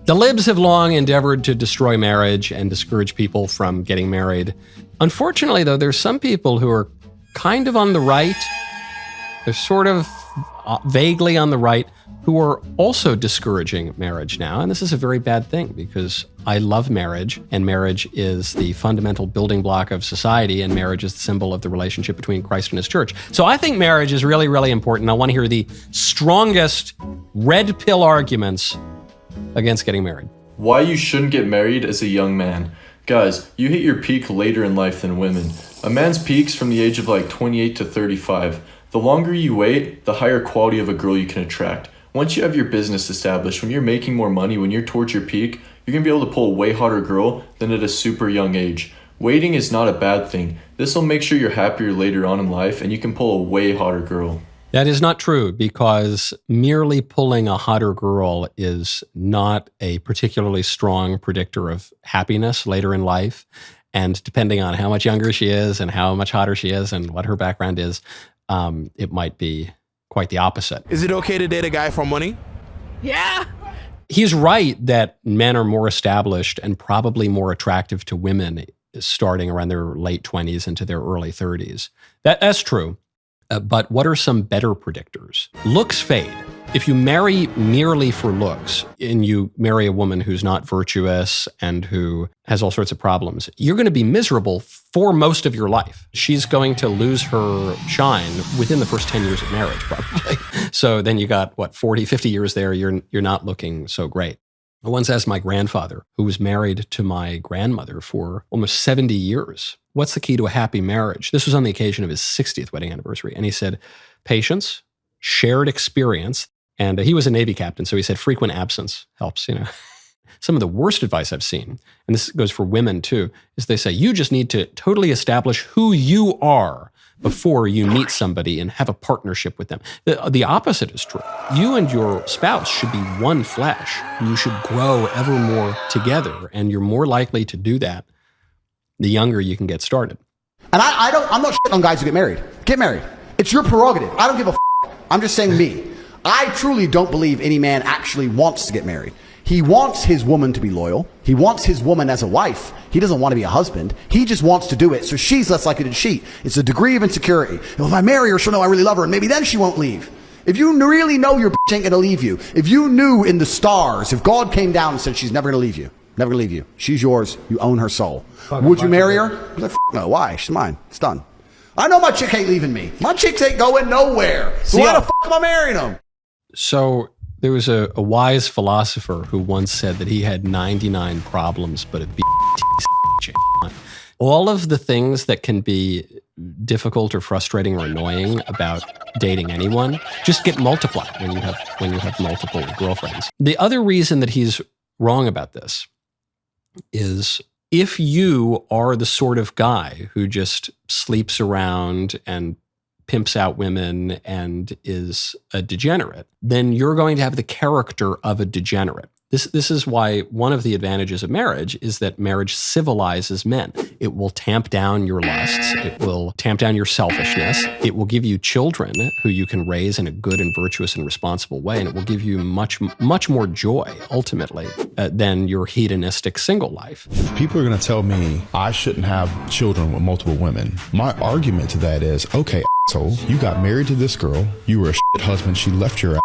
The libs have long endeavored to destroy marriage and discourage people from getting married. Unfortunately, though, there's some people who are kind of on the right. They're sort of vaguely on the right who are also discouraging marriage now. And this is a very bad thing because I love marriage, and marriage is the fundamental building block of society, and marriage is the symbol of the relationship between Christ and his church. So I think marriage is really, really important. I want to hear the strongest red pill arguments against getting married. Why you shouldn't get married as a young man. Guys, you hit your peak later in life than women. A man's peaks from the age of like 28 to 35. The longer you wait, the higher quality of a girl you can attract. Once you have your business established, when you're making more money, when you're towards your peak, you're going to be able to pull a way hotter girl than at a super young age. Waiting is not a bad thing. This will make sure you're happier later on in life and you can pull a way hotter girl. That is not true, because merely pulling a hotter girl is not a particularly strong predictor of happiness later in life. And depending on how much younger she is and how much hotter she is and what her background is, it might be quite the opposite. Is it okay to date a guy for money? Yeah. He's right that men are more established and probably more attractive to women starting around their late 20s into their early 30s. That's true. But what are some better predictors? Looks fade. If you marry merely for looks and you marry a woman who's not virtuous and who has all sorts of problems, you're going to be miserable for most of your life. She's going to lose her shine within the first 10 years of marriage, probably. So then you got, 40, 50 years there, you're not looking so great. I once asked my grandfather, who was married to my grandmother for almost 70 years, what's the key to a happy marriage? This was on the occasion of his 60th wedding anniversary. And he said, patience, shared experience. And he was a Navy captain, so he said frequent absence helps, Some of the worst advice I've seen, and this goes for women too, is they say, you just need to totally establish who you are before you meet somebody and have a partnership with them. The opposite is true. You and your spouse should be one flesh. You should grow ever more together, and you're more likely to do that the younger you can get started. And I'm not shitting on guys who get married. Get married. It's your prerogative. I don't give a f***. I'm just saying me. I truly don't believe any man actually wants to get married. He wants his woman to be loyal. He wants his woman as a wife. He doesn't want to be a husband. He just wants to do it so she's less likely to cheat. It's a degree of insecurity. Well, if I marry her, she'll know I really love her, and maybe then she won't leave. If you really know your bitch ain't going to leave you, if you knew in the stars, if God came down and said she's never going to leave you, never going to leave you, she's yours, you own her soul, would you marry her? I'd be like, no, why? She's mine. It's done. I know my chick ain't leaving me. My chicks ain't going nowhere. So why the f*** am I marrying them? So there was a wise philosopher who once said that he had 99 problems, but a all of the things that can be difficult or frustrating or annoying about dating anyone just get multiplied when you have multiple girlfriends. The other reason that he's wrong about this is if you are the sort of guy who just sleeps around and pimps out women and is a degenerate, then you're going to have the character of a degenerate. This is why one of the advantages of marriage is that marriage civilizes men. It will tamp down your lusts. It will tamp down your selfishness. It will give you children who you can raise in a good and virtuous and responsible way. And it will give you much, much more joy, ultimately, than your hedonistic single life. People are going to tell me I shouldn't have children with multiple women. My argument to that is, okay, asshole, you got married to this girl. You were a shit husband. She left your ass.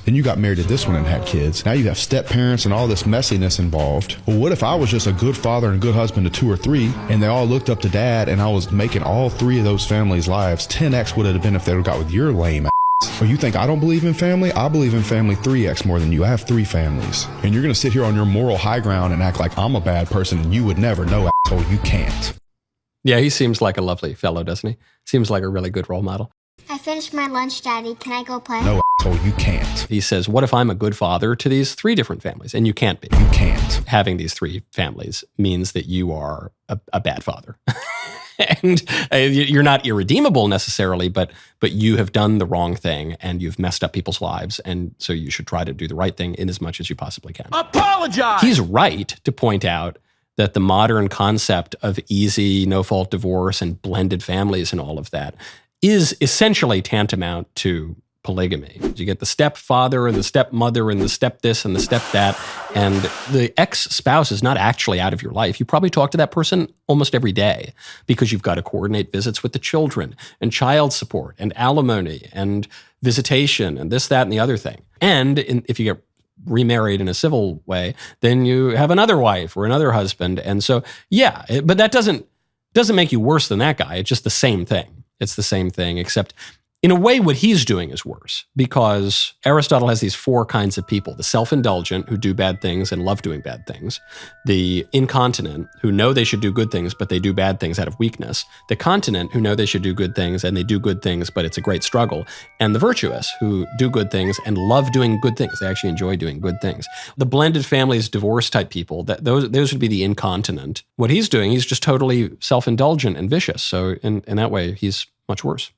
Then you got married to this one and had kids. Now you have step parents and all this messiness involved. Well, what if I was just a good father and a good husband to 2 or 3, and they all looked up to dad, and I was making all 3 of those families' lives 10x what it would have been if they would have got with your lame ass? Or you think I don't believe in family? I believe in family 3x more than you. I have 3 families. And you're going to sit here on your moral high ground and act like I'm a bad person and you would never know, asshole. You can't. Yeah, he seems like a lovely fellow, doesn't he? Seems like a really good role model. I finished my lunch, Daddy. Can I go play? No, asshole, you can't. He says, what if I'm a good father to these 3 different families? And you can't be. You can't. Having these 3 families means that you are a bad father. And you're not irredeemable necessarily, but you have done the wrong thing and you've messed up people's lives. And so you should try to do the right thing in as much as you possibly can. Apologize! He's right to point out that the modern concept of easy, no-fault divorce and blended families and all of that is essentially tantamount to polygamy. You get the stepfather and the stepmother and the step this and the step that, and the ex-spouse is not actually out of your life. You probably talk to that person almost every day because you've got to coordinate visits with the children and child support and alimony and visitation and this, that, and the other thing. And if you get remarried in a civil way, then you have another wife or another husband. And so, but that doesn't make you worse than that guy. It's just the same thing. It's the same thing, except in a way, what he's doing is worse, because Aristotle has these 4 kinds of people: the self-indulgent, who do bad things and love doing bad things; the incontinent, who know they should do good things, but they do bad things out of weakness; the continent, who know they should do good things and they do good things, but it's a great struggle; and the virtuous, who do good things and love doing good things. They actually enjoy doing good things. The blended families, divorce type people, those would be the incontinent. What he's doing, he's just totally self-indulgent and vicious. So in that way, he's much worse.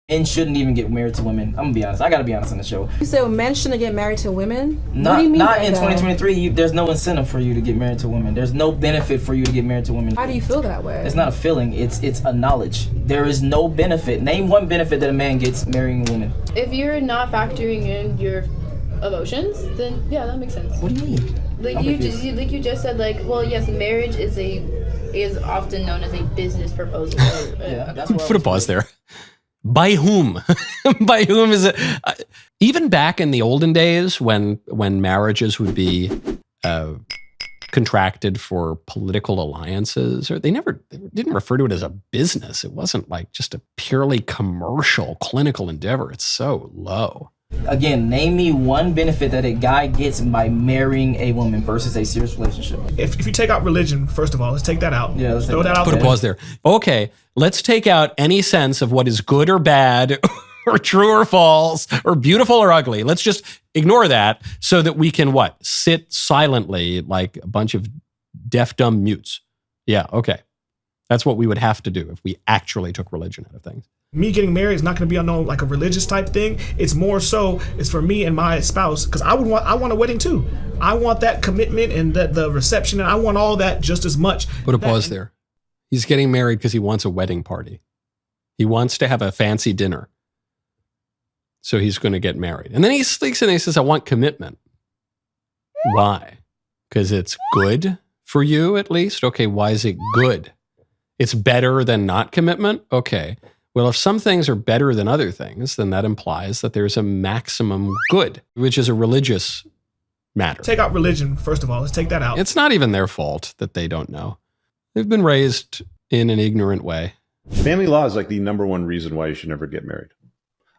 Men shouldn't even get married to women. I'm gonna be honest. I gotta be honest on the show. You said men shouldn't get married to women? Not, what do you mean not by in that? 2023. There's no incentive for you to get married to women. There's no benefit for you to get married to women. Why do you feel that way? It's not a feeling. It's a knowledge. There is no benefit. Name one benefit that a man gets marrying a woman. If you're not factoring in your emotions, then yeah, that makes sense. What do you mean? Like you just said, well, yes, marriage is often known as a business proposal. Yeah, that's what Put a pause there. By whom? By whom is it? Even back in the olden days, when marriages would be contracted for political alliances, or they didn't refer to it as a business. It wasn't like just a purely commercial, clinical endeavor. It's so low. Again, name me one benefit that a guy gets by marrying a woman versus a serious relationship. If you take out religion, first of all, let's take that out. Yeah, let's throw that out. Put a pause there. Okay, let's take out any sense of what is good or bad, or true or false, or beautiful or ugly. Let's just ignore that so that we can sit silently like a bunch of deaf, dumb mutes. Yeah, okay. That's what we would have to do if we actually took religion out of things. Me getting married is not going to be like a religious type thing. It's more so it's for me and my spouse, because I want a wedding too. I want that commitment and the reception, and I want all that just as much. Put a pause there. He's getting married because he wants a wedding party. He wants to have a fancy dinner. So he's going to get married. And then he sneaks in and he says, I want commitment. Why? Because it's good for you, at least? Okay, why is it good? It's better than not commitment? Okay. Well, if some things are better than other things, then that implies that there's a maximum good, which is a religious matter. Take out religion, first of all. Let's take that out. It's not even their fault that they don't know. They've been raised in an ignorant way. Family law is like the number one reason why you should never get married.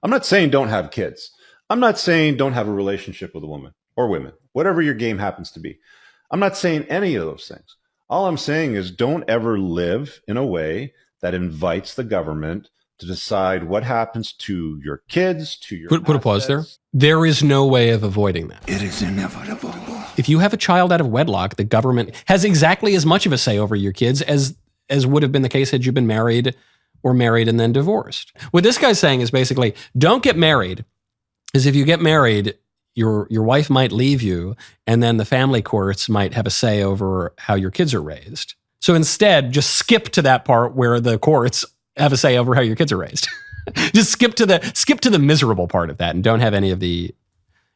I'm not saying don't have kids. I'm not saying don't have a relationship with a woman or women, whatever your game happens to be. I'm not saying any of those things. All I'm saying is don't ever live in a way that invites the government to decide what happens to your kids, to your Put a pause there. There is no way of avoiding that. It is inevitable. If you have a child out of wedlock, the government has exactly as much of a say over your kids as would have been the case had you been married and then divorced. What this guy's saying is basically, don't get married, because if you get married, your wife might leave you, and then the family courts might have a say over how your kids are raised. So instead, just skip to that part where the courts have a say over how your kids are raised. Just skip to the miserable part of that and don't have any of the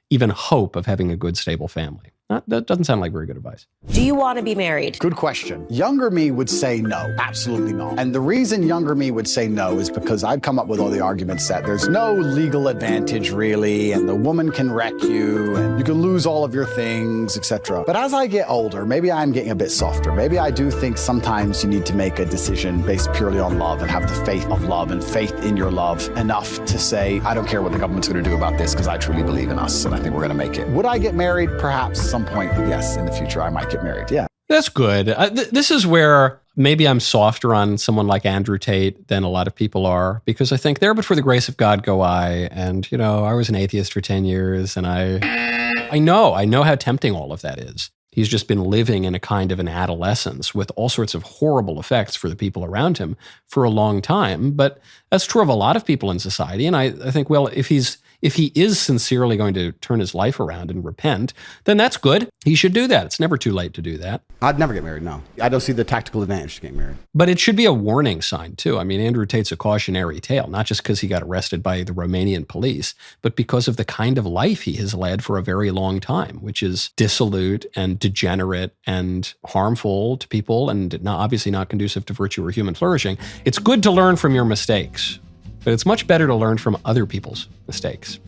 even hope of having a good, stable family. That doesn't sound like very good advice. Do you want to be married? Good question. Younger me would say no, absolutely not. And the reason younger me would say no is because I'd come up with all the arguments that there's no legal advantage really, and the woman can wreck you, and you can lose all of your things, etc. But as I get older, maybe I'm getting a bit softer. Maybe I do think sometimes you need to make a decision based purely on love and have the faith of love and faith in your love enough to say, I don't care what the government's going to do about this because I truly believe in us and I think we're going to make it. Would I get married? Perhaps. Some point, yes, in the future, I might get married. Yeah. That's good. This is where maybe I'm softer on someone like Andrew Tate than a lot of people are, because I think there, but for the grace of God go I. And, I was an atheist for 10 years, and I know how tempting all of that is. He's just been living in a kind of an adolescence with all sorts of horrible effects for the people around him for a long time. But that's true of a lot of people in society. And I think, well, if he's If he is sincerely going to turn his life around and repent, then that's good. He should do that. It's never too late to do that. I'd never get married, no. I don't see the tactical advantage to getting married. But it should be a warning sign, too. I mean, Andrew Tate's a cautionary tale, not just because he got arrested by the Romanian police, but because of the kind of life he has led for a very long time, which is dissolute and degenerate and harmful to people and obviously not conducive to virtue or human flourishing. It's good to learn from your mistakes, but it's much better to learn from other people's mistakes.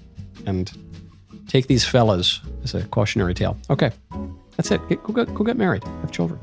And take these fellas as a cautionary tale. Okay, that's it. Go get married. Have children.